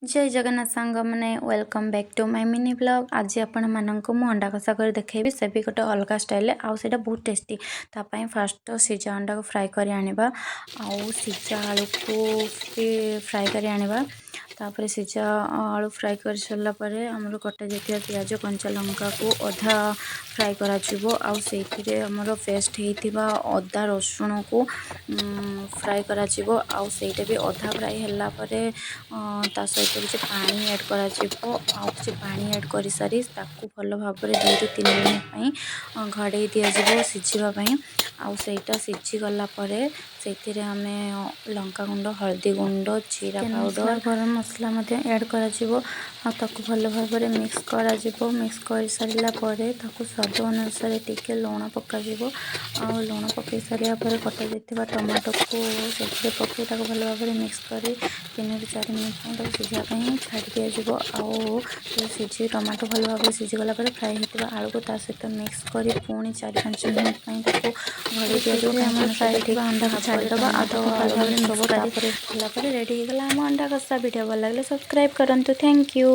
जय जगन्नाथ सांग मैंने welcome back to my mini blog. आज आपण मानक मु अंडा कषा कर देखेबी से भी गोटे अलग स्टाइल आउ सेटा बहुत टेस्टी। तापाई फास्ट सिझा अंडा को फ्राए करी आनिबा आउ सिझा आलू को फ्राए करी आनिबा। तापर सिझा आलू फ्राए कर सरला परे हमर कटा जतिया प्याज कंचा लंका को अधा फ्राए करा जिवो आउ सेथिरे हमर पेस्ट हेतिबा अदा रसुण को फ्राए करा जिवो आउ सेटा भी अधा फ्राए हल्ला परे ता सहित किसी पानी ऐड करा जिवो आउ किसी पानी ऐड कर सारी ताकू भल भाव में 2 ରୁ 3 मिनिट घड़े दिया जिवो सिझिबा पई आउ सेटा सिझी गला परे सेथिरे हमें लंका गुंड हल्दी गुंड जीरा पाउडर गरम मसला मध्य ऐड करा जिवो आ ताकू भल भाव में मिक्स करा जिवो। मिक्स कर सारिला परे ताकू स्वाद अनुसार टिके लूण पका जिवो आ लूण पकई सारिया परे कटा जाइतिबा टमाटो को सेथिरे पकई ताकू भल भाव में मिक्स करी 3 ରୁ 4 मिनिट सिझा छाड़ दिया जिवो आउ सिझी टमाटो भल भाव में सिझी गला परे फ्राए होतिबा आलू को ता सहित मिक्स करी पुणी 4-5 मिनिट पई ताकू घड़ी दिया जिवो। हम फ्राए होतिबा अंडा को छाड़ दबा आ ताकू भल भाव में सब तापर रेडी हो गला हम अंडा कषा। वीडियो भल लागले सब्सक्राइब करंतु। Thank you.